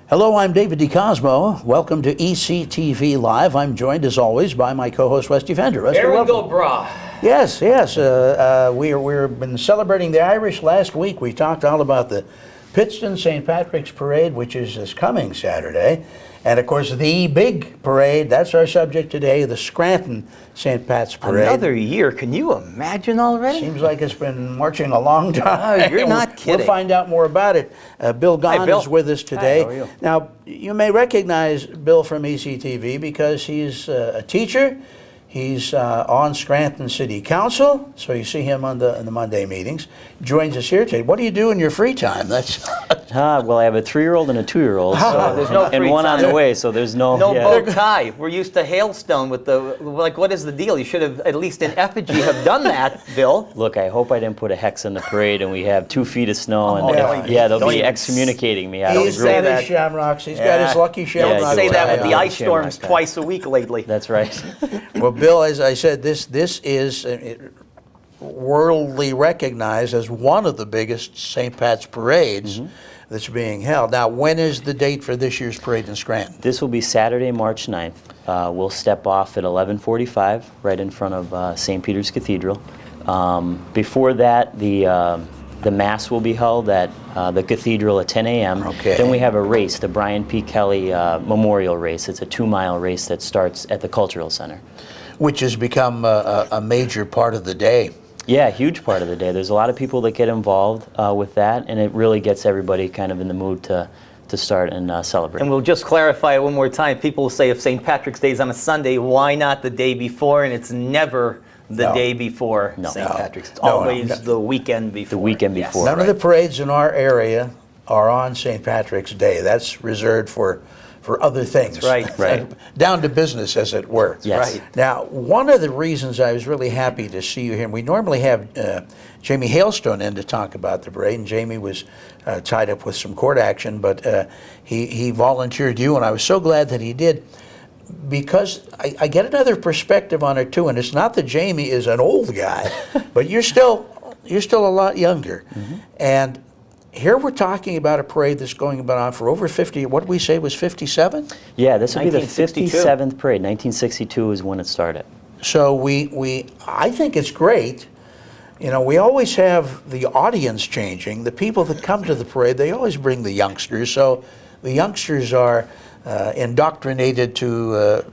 Hello, I'm David DeCosmo. Welcome to ECTV Live. I'm joined, as always, by my co-host, Rusty Fender. Rusty, There we welcome. go, brah. Yes, yes. We've been celebrating the Irish last week. We talked all about the Pittston St. Patrick's Parade, which is this coming Saturday. And, of course, the big parade, that's our subject today, the Scranton St. Pat's Parade. Another year. Can you imagine already? Seems like it's been marching a long time. Oh, you're not kidding. We'll find out more about it. Bill Gahn Bill. is with us today. Hi, how are you? Now, you may recognize Bill from ECTV because he's a teacher. He's on Scranton City Council, so you see him on the Monday meetings. Joins us here today. What do you do in your free time? That's well, I have a 3-year-old and a 2-year-old, so, There's no free and one time. on the way, so there's no... No yeah. bow tie. We're used to hailstone with the, like, what is the deal? You should have, at least in effigy, have done that, Bill. Look, I hope I didn't put a hex in the parade and we have 2 feet of snow, and they'll don't be even excommunicating me out of the He's group. got that. his shamrocks. He's got his lucky Don't shamrocks. say that with Yeah, the yeah, ice storms shamrock. twice a week lately. That's right. Well, Bill, as I said, this is worldly recognized as one of the biggest St. Pat's parades that's being held. Now, when is the date for this year's parade in Scranton? This will be Saturday, March 9th. We'll step off at 11:45 right in front of St. Peter's Cathedral. Before that, the Mass will be held at the Cathedral at 10 a.m. Okay. Then we have a race, the Brian P. Kelly Memorial Race. It's a 2-mile race that starts at the Cultural Center. Which has become a major part of the day. Yeah, huge part of the day. There's a lot of people that get involved with that, and it really gets everybody kind of in the mood to start and celebrate. And we'll just clarify it one more time. People will say if St. Patrick's Day is on a Sunday, why not the day before? And it's never the day before St. Patrick's. It's always the weekend before. The weekend before. None of the parades in our area are on St. Patrick's Day. That's reserved for other things. Right. Right. Down to business, as it were. Yes. Right. Now, one of the reasons I was really happy to see you here, and we normally have Jamie Hailstone in to talk about the parade, and Jamie was tied up with some court action, but he volunteered you, and I was so glad that he did, because I get another perspective on it too, and it's not that Jamie is an old guy, but you're still a lot younger, and here we're talking about a parade that's going on for over 50, what did we say was 57? Yeah, this will be the 1962. 57th parade. 1962 is when it started. So I think it's great. You know, we always have the audience changing. The people that come to the parade, they always bring the youngsters. So the youngsters are indoctrinated to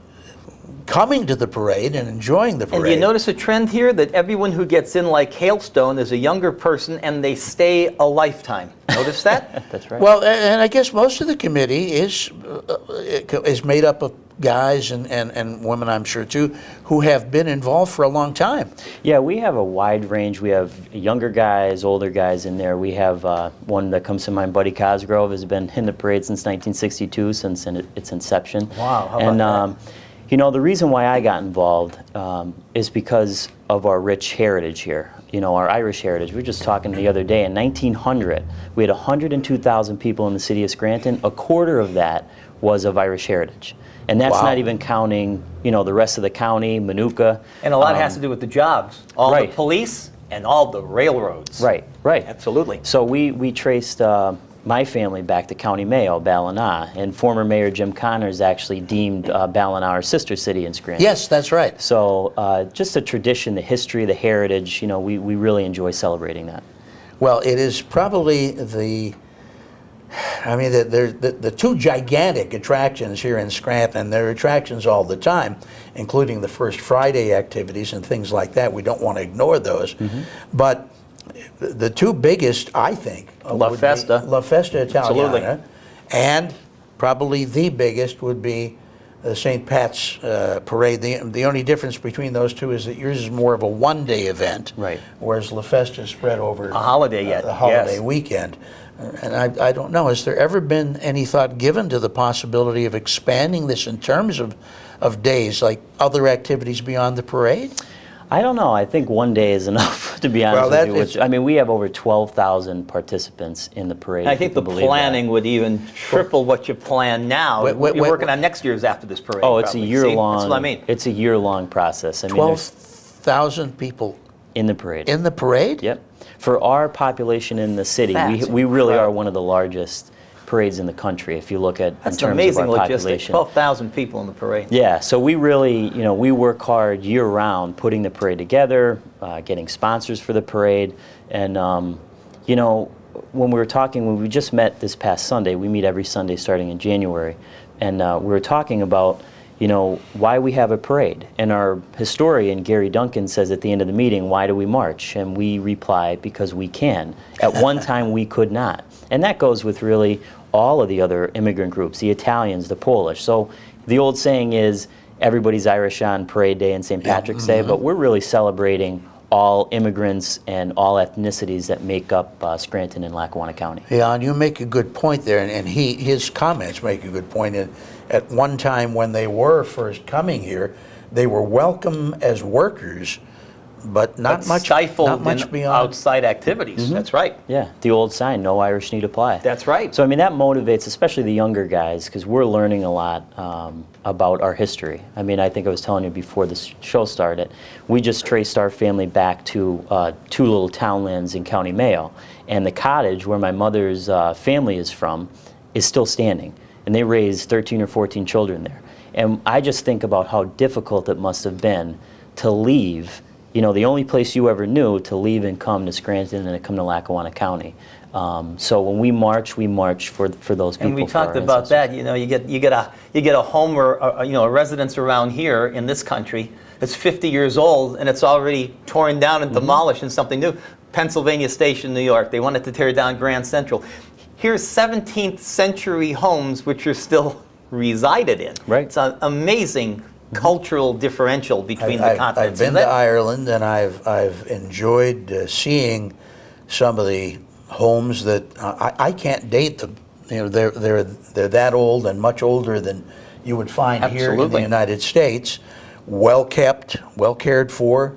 coming to the parade and enjoying the parade. And you notice a trend here that everyone who gets in like hailstone is a younger person and they stay a lifetime. Notice that? That's right. Well, and I guess most of the committee is made up of guys and women, I'm sure too, who have been involved for a long time. Yeah, we have a wide range. We have younger guys, older guys in there. We have one that comes to mind, Buddy Cosgrove, has been in the parade since 1962, since its inception. Wow, how about that? You know, the reason why I got involved is because of our rich heritage here. You know, our Irish heritage. We were just talking the other day, in 1900, we had 102,000 people in the city of Scranton. A quarter of that was of Irish heritage. And that's not even counting, you know, the rest of the county, Manuka. And a lot has to do with the jobs. All Right. the police and all the railroads. Right, right. Absolutely. So we traced my family back to County Mayo, Ballina, and former Mayor Jim Connors actually deemed Ballina our sister city in Scranton. Yes, that's right. So just the tradition, the history, the heritage, you know, we really enjoy celebrating that. Well, it is probably the two gigantic attractions here in Scranton. There are attractions all the time, including the First Friday activities and things like that. We don't want to ignore those. But the two biggest, I think, La would Festa. be La Festa Italiana, Absolutely. and probably the biggest would be the St. Pat's Parade. The only difference between those two is that yours is more of a one-day event, Right. whereas La Festa is spread over A holiday yet, the holiday yes. weekend. And I don't know, has there ever been any thought given to the possibility of expanding this in terms of days, like other activities beyond the parade? I don't know. I think one day is enough, to be honest with you. I mean, we have over 12,000 participants in the parade. I think the planning would even triple what you plan now. You're working on next year's after this parade. Oh, it's probably. a year-long. That's what I mean. It's a year-long process. I mean, there's 12,000 people in the parade. in the parade? Yep. For our population in the city, That's we really are incredible. one of the largest parades in the country if you look at That's in an terms amazing of our logistics. population. 12,000 people in the parade. Yeah, so we really, we work hard year-round putting the parade together, getting sponsors for the parade, and, when we were talking, when we just met this past Sunday, we meet every Sunday starting in January, and we were talking about, why we have a parade. And our historian, Gary Duncan, says at the end of the meeting, why do we march? And we reply, because we can. At one time, we could not. And that goes with really all of the other immigrant groups, the Italians, the Polish. So the old saying is, everybody's Irish on Parade Day and St. Patrick's Day, but we're really celebrating all immigrants and all ethnicities that make up Scranton and Lackawanna County. Yeah, and you make a good point there, and his comments make a good point. At one time when they were first coming here, they were welcome as workers, but not much stifled in beyond outside activities. That's right. Yeah, the old sign, no Irish need apply. That's right. So, I mean, that motivates especially the younger guys because we're learning a lot about our history. I mean, I think I was telling you before the show started, we just traced our family back to 2 little townlands in County Mayo. And the cottage where my mother's family is from is still standing. And they raised 13 or 14 children there. And I just think about how difficult it must have been to leave, the only place you ever knew, to leave and come to Scranton and to come to Lackawanna County. So when we march for those people. And we for our talked about that. ancestors. You get a home or a residence around here in this country that's 50 years old and it's already torn down and demolished and something new. Pennsylvania Station, New York. They wanted to tear down Grand Central. Here's 17th century homes which are still resided in. Right. It's an amazing cultural differential between the continents. I've been to Ireland, and I've enjoyed seeing some of the homes that I can't date them. They're that old and much older than you would find here in the Absolutely. United States. Well kept, well cared for,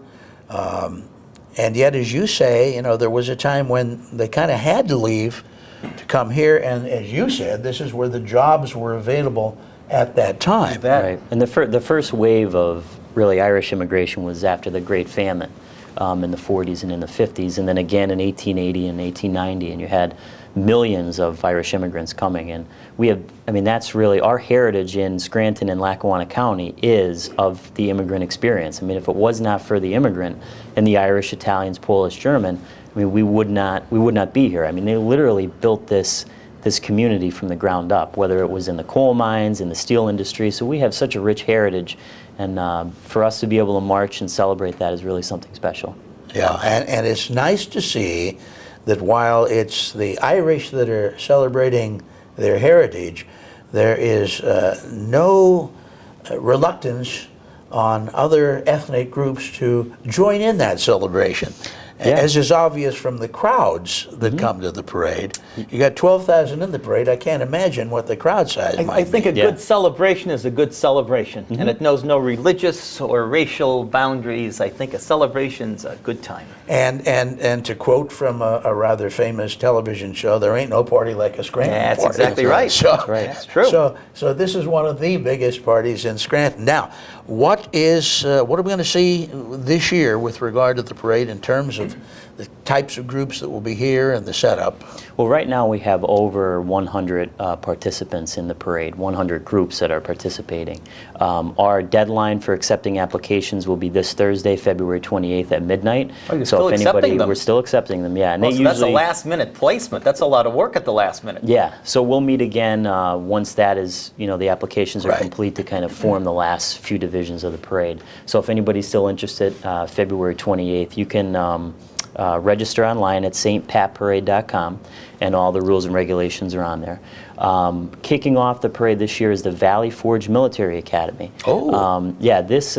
and yet, as you say, there was a time when they kind of had to leave to come here, and as you said, this is where the jobs were available at that time. Right. And the first wave of really Irish immigration was after the Great Famine in the 40s and in the 50s, and then again in 1880 and 1890, and you had millions of Irish immigrants coming. And that's really our heritage in Scranton and Lackawanna County is of the immigrant experience. I mean, if it was not for the immigrant and the Irish, Italians, Polish, German, we would not be here. I mean, they literally built this community from the ground up, whether it was in the coal mines, in the steel industry. So we have such a rich heritage, and for us to be able to march and celebrate that is really something special. Yeah, and it's nice to see that while it's the Irish that are celebrating their heritage, there is no reluctance on other ethnic groups to join in that celebration. Yeah. As is obvious from the crowds that come to the parade. You got 12,000 in the parade. I can't imagine what the crowd size might I think be. a good celebration is a good celebration, and it knows no religious or racial boundaries. I think a celebration's a good time. And to quote from a rather famous television show, there ain't no party like a Scranton That's party. exactly right. So, That's right. That's true. So this is one of the biggest parties in Scranton. Now, what are we going to see this year with regard to the parade in terms of the types of groups that will be here and the setup? Well, right now we have over 100 participants in the parade, 100 groups that are participating. Our deadline for accepting applications will be this Thursday, February 28th at midnight. Oh, you're still accepting them? We're still accepting them, yeah. And So that's a last-minute placement. That's a lot of work at the last minute. Yeah, so we'll meet again once that is, the applications are Right. complete to kind of form the last few divisions of the parade. So if anybody's still interested, February 28th, you can register online at stpatparade.com, and all the rules and regulations are on there. Kicking off the parade this year is the Valley Forge Military Academy. Oh. Yeah, this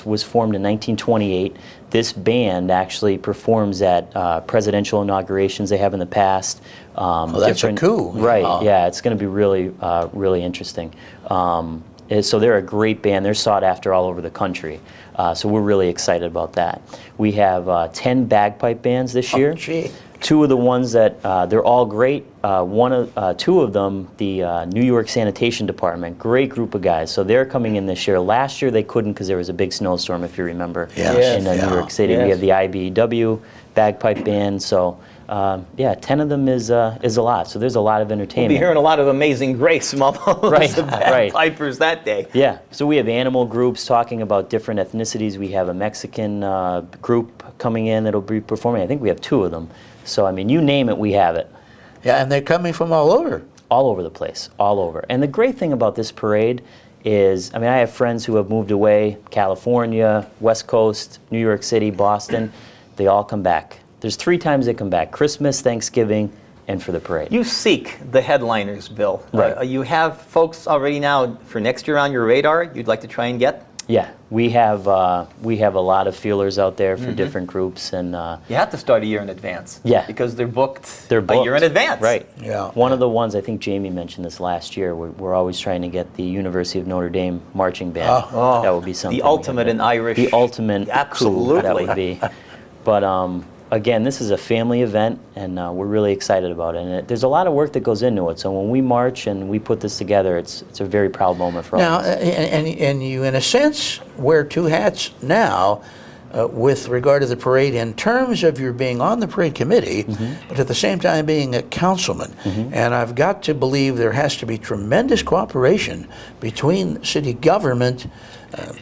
was formed in 1928. This band actually performs at presidential inaugurations they have in the past. That's a coup. Right, Wow. yeah, it's going to be really, really interesting. So they're a great band. They're sought after all over the country. So we're really excited about that. We have 10 bagpipe bands this year. Oh, gee. Two of the ones that, they're all great. Two of them, the New York Sanitation Department, great group of guys. So they're coming in this year. Last year they couldn't because there was a big snowstorm, if you remember, Yes. in Yeah. New York City. Yes. We have the IBEW bagpipe band. So yeah, 10 of them is a lot. So there's a lot of We'll entertainment. be hearing a lot of Amazing Grace from all those Right, right. bagpipers that day. Yeah, so we have animal groups talking about different ethnicities. We have a Mexican group coming in that'll be performing. I think we have 2 of them. So, I mean, you name it, we have it. Yeah, and they're coming from all over. All over the place, all over. And the great thing about this parade is, I mean, I have friends who have moved away, California, West Coast, New York City, Boston. They all come back. There's 3 times they come back: Christmas, Thanksgiving, and for the parade. You seek the headliners, Bill. Right. You have folks already now for next year on your radar you'd like to try and get? Yeah, we have a lot of feelers out there for different groups, and You have to start a year in advance. Yeah. Because they're booked, they're booked a year in advance. Right. Yeah. One of the ones, I think Jamie mentioned this last year, we're always trying to get the University of Notre Dame marching band. Oh. That would be something. The ultimate in Irish. The ultimate coup, that Absolutely. would be. But again, this is a family event, and we're really excited about it. And there's a lot of work that goes into it. So when we march and we put this together, it's a very proud moment for all Now, of us. and you, in a sense, wear 2 hats now with regard to the parade in terms of your being on the parade committee, but at the same time being a councilman. And I've got to believe there has to be tremendous cooperation between city government,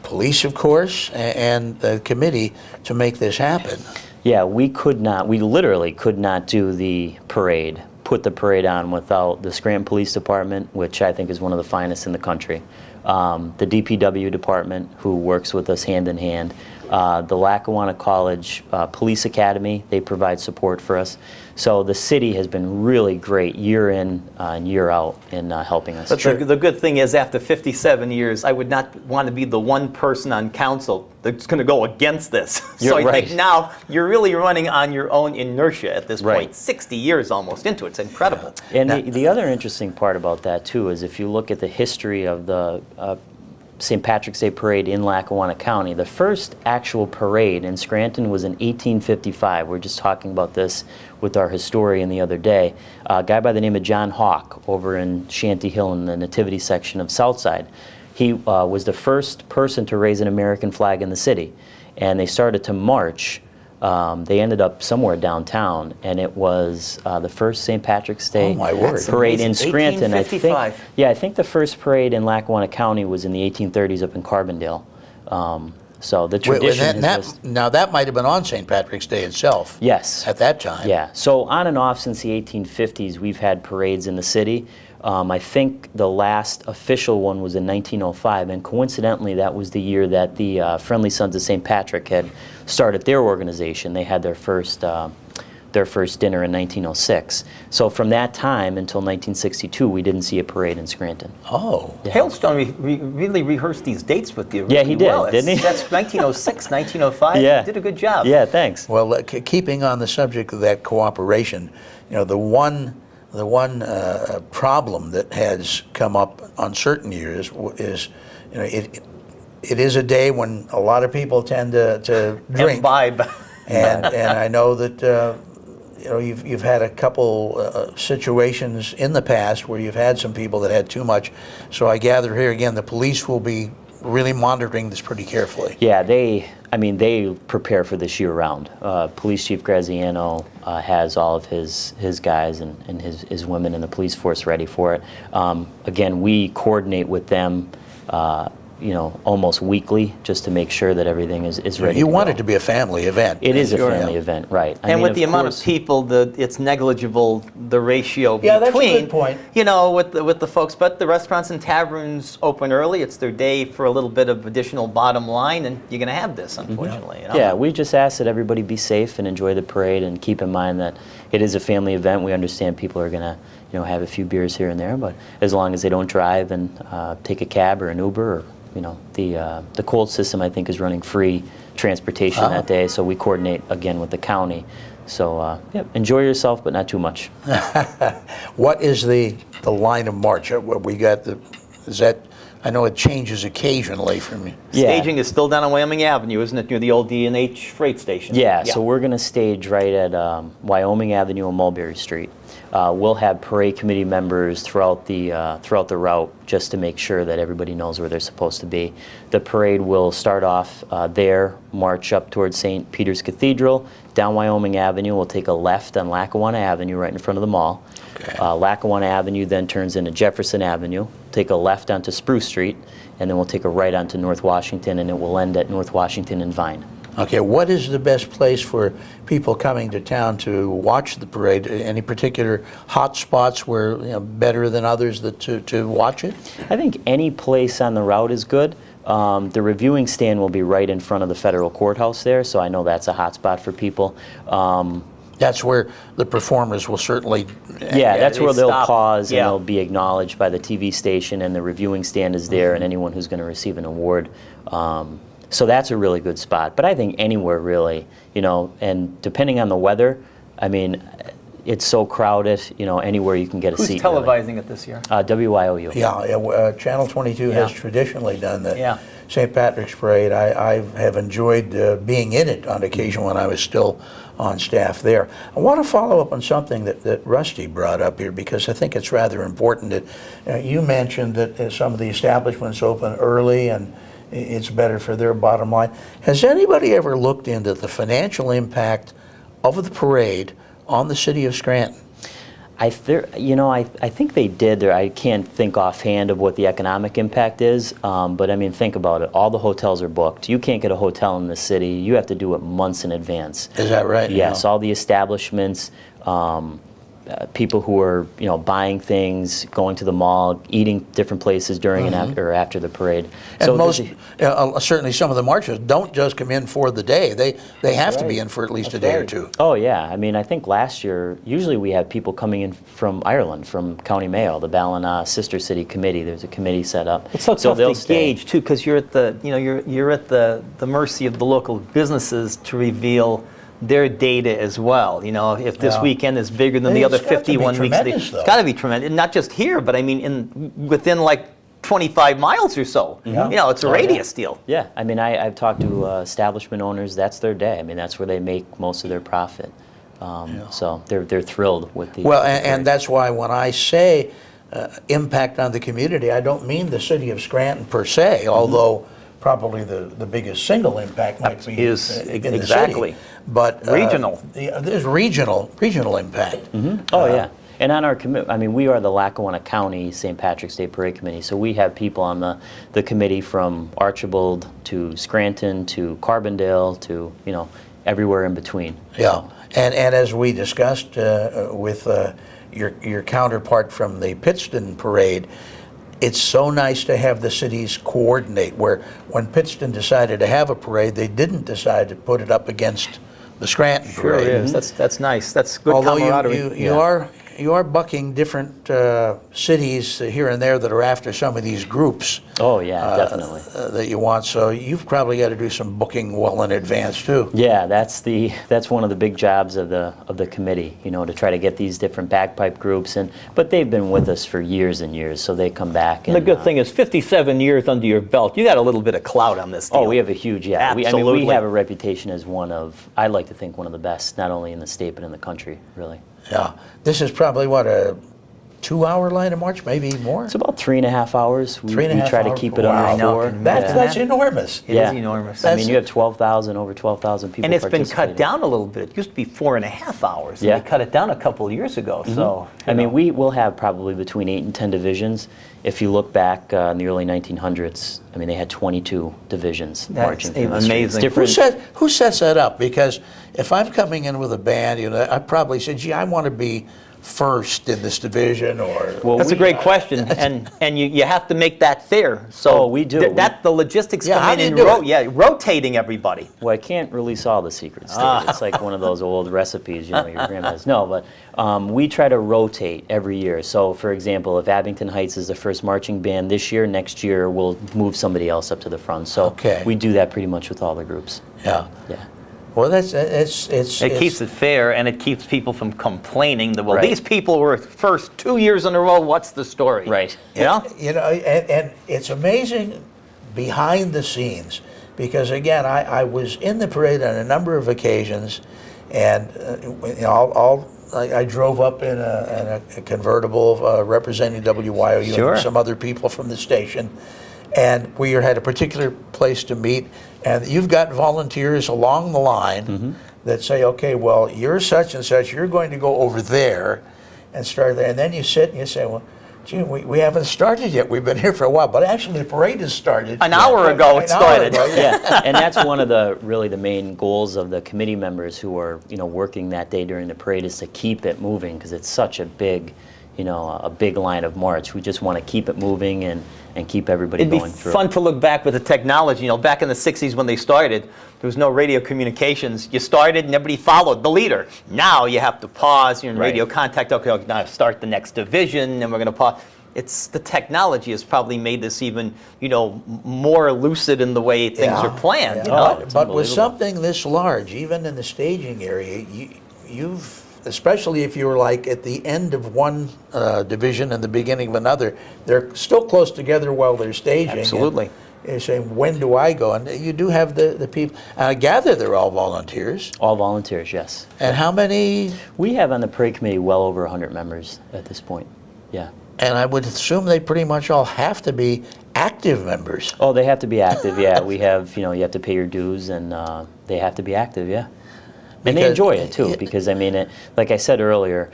police, of course, and the committee to make this happen. Yeah, we literally could not do the parade, put the parade on without the Scranton Police Department, which I think is one of the finest in the country, the DPW department, who works with us hand in hand, the Lackawanna College Police Academy, they provide support for us. So the city has been really great year in and year out in helping us. But the good thing is, after 57 years, I would not want to be the one person on council that's going to go against this. You're so I right. think now you're really running on your own inertia at this Right. point. 60 years almost into it. It's incredible. And the other interesting part about that, too, is if you look at the history of the St. Patrick's Day Parade in Lackawanna County, the first actual parade in Scranton was in 1855. We were just talking about this with our historian the other day. A guy by the name of John Hawk over in Shanty Hill in the Nativity section of Southside. He was the first person to raise an American flag in the city. And they started to march. They ended up somewhere downtown, and it was the first St. Patrick's Day Oh, my word. That's parade in amazing. Scranton. 1855. I think the first parade in Lackawanna County was in the 1830s up in Carbondale. So the Wait, tradition is just, now, that might have been on St. Patrick's Day itself. yes. At that time. Yeah, so on and off since the 1850s, we've had parades in the city. I think the last official one was in 1905, and coincidentally, that was the year that the Friendly Sons of St. Patrick had started their organization. They had their first dinner in 1906. So from that time until 1962, we didn't see a parade in Scranton. Oh. Yeah. Hailstone really rehearsed these dates with you. Yeah, he really did, well. didn't he? That's 1906, 1905. Yeah. You did a good job. Yeah, thanks. Well, keeping on the subject of that cooperation, the one problem that has come up on certain years is, it is a day when a lot of people tend to drink. Imbibe. And I know that you've had a couple situations in the past where you've had some people that had too much. So I gather here again, the police will be really monitoring this pretty carefully. Yeah, they prepare for this year round. Police Chief Graziano has all of his guys and his women in the police force ready for it. Again, we coordinate with them almost weekly, just to make sure that everything is ready. You to want go. it to be a family event. It is a Sure, family yeah. event, right? And with the amount of people, it's negligible, the ratio Yeah, that's a between, good point. with the folks. But the restaurants and taverns open early. It's their day for a little bit of additional bottom line, and you're going to have this, unfortunately. Yeah, we just ask that everybody be safe and enjoy the parade, and keep in mind that it is a family event. We understand people are going to, have a few beers here and there, but as long as they don't drive and take a cab or an Uber, or the Colt system, I think, is running free transportation that day, so we coordinate again with the county. So enjoy yourself, but not too much. What is the line of march? We got I know it changes occasionally from you. Staging is still down on Wyoming Avenue, isn't it, near the old D&H freight station? Yeah, so we're going to stage right at Wyoming Avenue and Mulberry Street. We'll have parade committee members throughout the route just to make sure that everybody knows where they're supposed to be. The parade will start off there, march up towards St. Peter's Cathedral, down Wyoming Avenue. We'll take a left on Lackawanna Avenue right in front of the mall. Okay. Lackawanna Avenue then turns into Jefferson Avenue. Take a left onto Spruce Street, and then we'll take a right onto North Washington, and it will end at North Washington and Vine. Okay, what is the best place for people coming to town to watch the parade? Any particular hot spots where, better than others to watch it? I think any place on the route is good. The reviewing stand will be right in front of the federal courthouse there, so I know that's a hot spot for people. That's where the performers will certainly... Yeah, that's where they'll stop. pause Yeah. and they'll be acknowledged by the TV station, and the reviewing stand is there, and anyone who's going to receive an award. So that's a really good spot. But I think anywhere really, and depending on the weather, I mean, it's so crowded, anywhere you can get a Who's seat. televising it this year? WYOU. Yeah, Channel 22 has Yeah. traditionally done the Yeah. St. Patrick's Parade. I have enjoyed being in it on occasion when I was still on staff there. I want to follow up on something that Rusty brought up here, because I think it's rather important that you mentioned that some of the establishments open early and it's better for their bottom line. Has anybody ever looked into the financial impact of the parade on the city of Scranton? I think they did. I can't think offhand of what the economic impact is, but I mean, think about it. All the hotels are booked. You can't get a hotel in the city. You have to do it months in advance. Is that right? Yes, all the establishments, people who are buying things, going to the mall, eating different places during and after the parade. And So most, certainly some of the marchers don't just come in for the day. They have to be in for at least a day or two. Oh yeah, I mean, I think last year, usually we have people coming in from Ireland, from County Mayo, the Ballina Sister City Committee. There's a committee set up. It's so tough they'll to stay. gauge too, because you're at the you're at the mercy of the local businesses to reveal their data as well. If this Yeah. weekend is bigger than the It's other got to be 51 weeks, tremendous, though. it's got to be tremendous. And not just here, but I mean within like 25 miles or so. It's a radius deal. Yeah, I mean, I've talked to establishment owners. That's their day. I mean, that's where they make most of their profit. So they're thrilled with the. Well, with the and parade. that's why when I say impact on the community, I don't mean the city of Scranton per se, although probably the biggest single impact might be Is in the exactly. city. But Regional. There's regional impact. Oh yeah, and on our committee, I mean, we are the Lackawanna County St. Patrick's Day Parade Committee, so we have people on the committee from Archibald to Scranton to Carbondale to everywhere in between. Yeah, and as we discussed with your counterpart from the Pittston Parade, it's so nice to have the cities coordinate, where when Pittston decided to have a parade, they didn't decide to put it up against the Scranton Sure Parade. is. That's nice. That's good Although camaraderie. you are bucking different cities here and there that are after some of these groups Oh yeah, definitely. that you want. So you've probably got to do some booking well in advance too. Yeah, that's one of the big jobs of the committee, to try to get these different bagpipe groups but they've been with us for years and years, so they come back. And the good thing is 57 years under your belt. You got a little bit of clout on this deal. Oh, we have a huge, yeah. Absolutely. We have a reputation as I like to think one of the best, not only in the state but in the country, really. Yeah, this is probably a 2-hour line of march, maybe more. It's about 3.5 hours. We 3.5 try to hours? keep it Wow. under 4. That's enormous. It is enormous. I mean, you have over 12,000 people. And it's been cut participating. down a little bit. It used to be 4.5 hours. Yeah. And they cut it down a couple of years ago. So I mean, we will have probably between 8 and 10 divisions. If you look back in the early 1900s, I mean, they had 22 divisions marching through the streets. amazing. Different. Who sets that up? Because if I'm coming in with a band, I probably say, gee, I want to be first in this division, or... Well, that's a great question, and you have to make that fair. So Oh, we do. The logistics Yeah, how come do in you and do it? rotating everybody. Well, I can't release all the secrets. It's like one of those old recipes, your grandma's. No, but we try to rotate every year. So, for example, if Abington Heights is the first marching band this year, next year we'll move somebody else up to the front. So Okay. we do that pretty much with all the groups. Yeah. Yeah. Well, it's It keeps it fair, and it keeps people from complaining that, well, Right. these people were first 2 years in a row. What's the story? Right. Yeah. and it's amazing behind the scenes, because again, I was in the parade on a number of occasions, and I'll I drove up in a convertible representing WYOU Sure. and some other people from the station, and we had a particular place to meet. And you've got volunteers along the line that say, okay, well, you're such and such, you're going to go over there and start there. And then you sit and you say, well, gee, we haven't started yet. We've been here for a while. But actually, the parade has started. An hour ago it started. Yeah, and that's one of the really the main goals of the committee members who are working that day during the parade, is to keep it moving, because it's such a big a big line of march. We just want to keep it moving and keep everybody It'd be going through. fun to look back with the technology. Back in the 60s when they started, there was no radio communications. You started and everybody followed the leader. Now you have to pause, you're in radio contact. Okay, now start the next division, and we're going to pause. It's the technology has probably made this even, more lucid in the way things are planned. Yeah. It's But with unbelievable. something this large, even in the staging area, you've, especially if you're like at the end of one division and the beginning of another, they're still close together while they're staging. Absolutely. And you're saying, when do I go? And you do have the people. I gather they're all volunteers. All volunteers, yes. And how many? We have on the parade committee well over 100 members at this point. Yeah. And I would assume they pretty much all have to be active members. Oh, they have to be active. Yeah, we have. You have to pay your dues, and they have to be active. Yeah. And they Because- enjoy it too, because like I said earlier,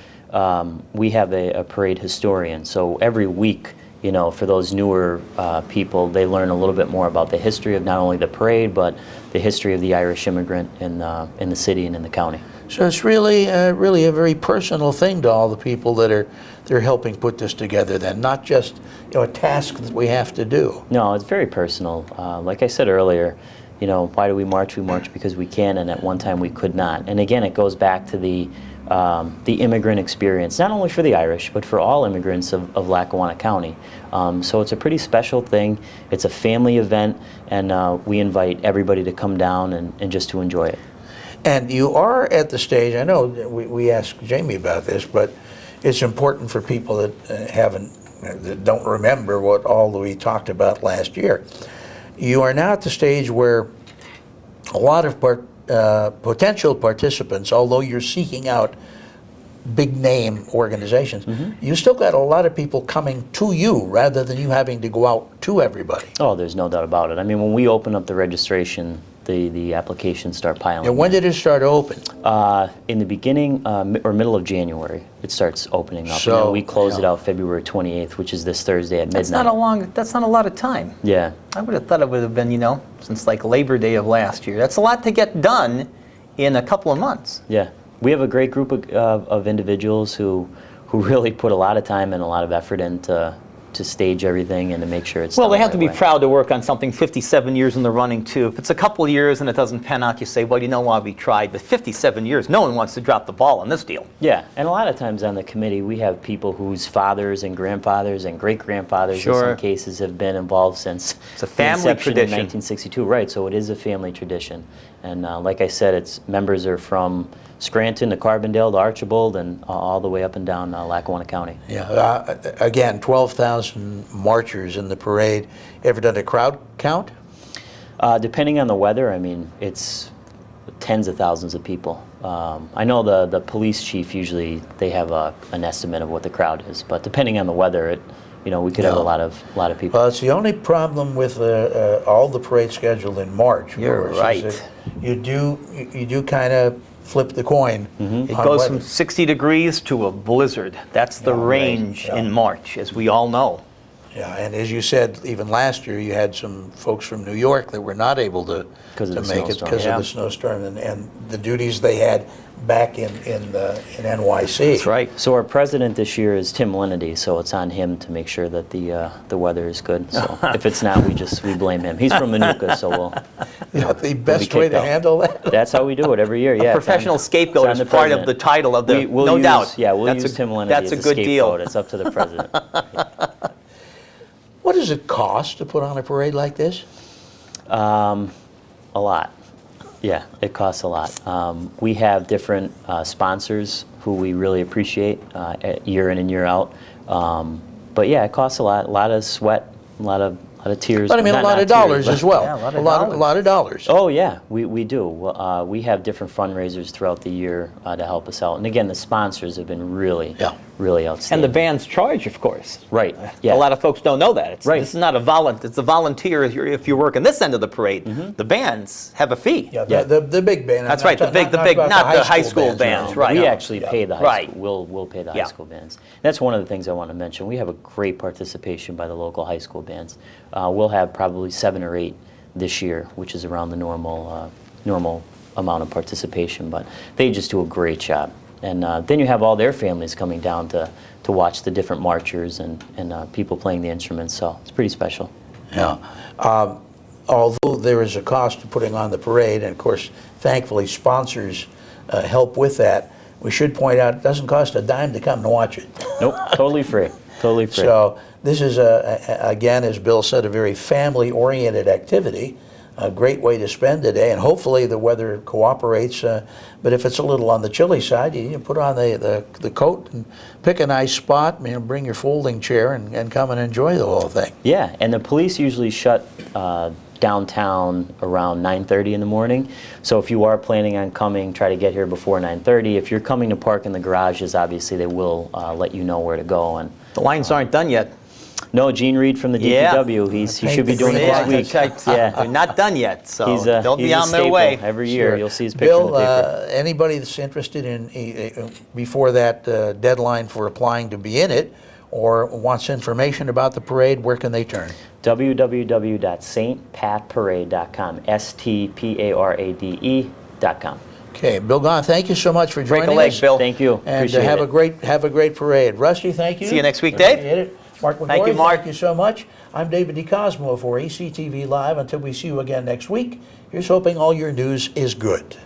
we have a parade historian. So every week, for those newer people, they learn a little bit more about the history of not only the parade, but the history of the Irish immigrant in the city and in the county. So it's really a very personal thing to all the people that they're helping put this together. Then, not just a task that we have to do. No, it's very personal. Like I said earlier, why do we march? We march because we can, and at one time we could not. And again, it goes back to the immigrant experience, not only for the Irish, but for all immigrants of Lackawanna County. So it's a pretty special thing. It's a family event, and we invite everybody to come down and just to enjoy it. And you are at the stage, I know we asked Jamie about this, but it's important for people that that don't remember what all that we talked about last year. You are now at the stage where a lot of potential participants, although you're seeking out big name organizations, you still got a lot of people coming to you rather than you having to go out to everybody. Oh, there's no doubt about it. I mean, when we open up the registration, the applications start piling. And when did it start open? In the beginning or middle of January, it starts opening up. So, and then we close it yeah. out February 28th, which is this Thursday at That's midnight. that's not a lot of time. Yeah. I would have thought it would have been, since like Labor Day of last year. That's a lot to get done in a couple of months. Yeah. We have a great group of individuals who really put a lot of time and a lot of effort into to stage everything and to make sure it's Well, done they the have to right be way. proud to work on something 57 years in the running, too. If it's a couple of years and it doesn't pan out, you say, well, we tried. But 57 years, no one wants to drop the ball on this deal. Yeah, and a lot of times on the committee, we have people whose fathers and grandfathers and great-grandfathers in Sure. some cases have been involved since It's a the family inception tradition. in 1962. Right, so it is a family tradition. And like I said, its members are from Scranton to Carbondale to Archibald and all the way up and down Lackawanna County. Yeah, again, 12,000 marchers in the parade. Ever done a crowd count? Depending on the weather, I mean, it's tens of thousands of people. I know the police chief usually, they have an estimate of what the crowd is, but depending on the weather, we could have a lot of people. Well, it's the only problem with all the parades scheduled in March. of You're course, is right. that you do kind of flip the coin. It on goes weather. from 60 degrees to a blizzard. That's the Yeah, right. range Yeah. in March, as we all know. Yeah, and as you said, even last year, you had some folks from New York that were not able to Because of the make it snowstorm. because Yeah. of the snowstorm and the duties they had back in NYC. That's right. So our president this year is Tim Lenedy, so it's on him to make sure that the weather is good. So if it's not, we blame him. He's from Manuka, so we'll. The best way kicked to out. handle that. That's how we do it every year. Yeah, it's on- Professional scapegoat it's is on the part of president. the title of the, We'll no use, doubt. Yeah, we'll That's use Tim Lenedy That's as a the good deal. scapegoat. It's up to the president. What does it cost to put on a parade like this? A lot. Yeah, it costs a lot. We have different sponsors who we really appreciate year in and year out. But yeah, it costs a lot of sweat, a lot of A lot of tears. But I mean, a lot of dollars as well. Yeah, a lot of a dollars. lot of dollars. Oh yeah, we do. We have different fundraisers throughout the year to help us out. And again, the sponsors have been really, Yeah. really And outstanding. the bands charge, of course. Right. Yeah. A lot of folks don't know that. Right. This is not it's a volunteer if you're working this end of the parade. The bands have a fee. Yeah, Yeah. the big band. That's right, the big, about not the high school bands, no. right. We no. actually pay the high Right. school. We'll pay the high Yeah. school bands. That's one of the things I want to mention. We have a great participation by the local high school bands. We'll have probably 7 or 8 this year, which is around the normal amount of participation. But they just do a great job. And then you have all their families coming down to watch the different marchers and people playing the instruments. So it's pretty special. Yeah. Although there is a cost to putting on the parade, and of course, thankfully, sponsors help with that, we should point out it doesn't cost a dime to come to watch it. Nope, totally free. Totally free. So this is, again, as Bill said, a very family-oriented activity, a great way to spend the day, and hopefully the weather cooperates. But if it's a little on the chilly side, you put on the coat and pick a nice spot, bring your folding chair and come and enjoy the whole thing. Yeah, and the police usually shut downtown around 9:30 in the morning. So if you are planning on coming, try to get here before 9:30. If you're coming to park in the garages, obviously they will let you know where to go. And The lines aren't done yet. no, Gene Reed from the Yeah. DPW, he should be the doing it green this light. week. They're Yeah, not done yet, so he's they'll be he's a on their staple. way. Every year. Sure. You'll see his picture in Bill, the paper. anybody that's interested in before that deadline for applying to be in it, or wants information about the parade, where can they turn? www.stpatparade.com, STPARADE.com. Okay, Bill Gahn, thank you so much for Break joining a leg, us. Bill. Thank you. And Appreciate have it. a great parade. Rusty, thank you. See you next week, Appreciate Dave. it. Mark McGoy, Thank you, Mark. Thank you so much. I'm David DeCosmo for ECTV Live. Until we see you again next week, here's hoping all your news is good.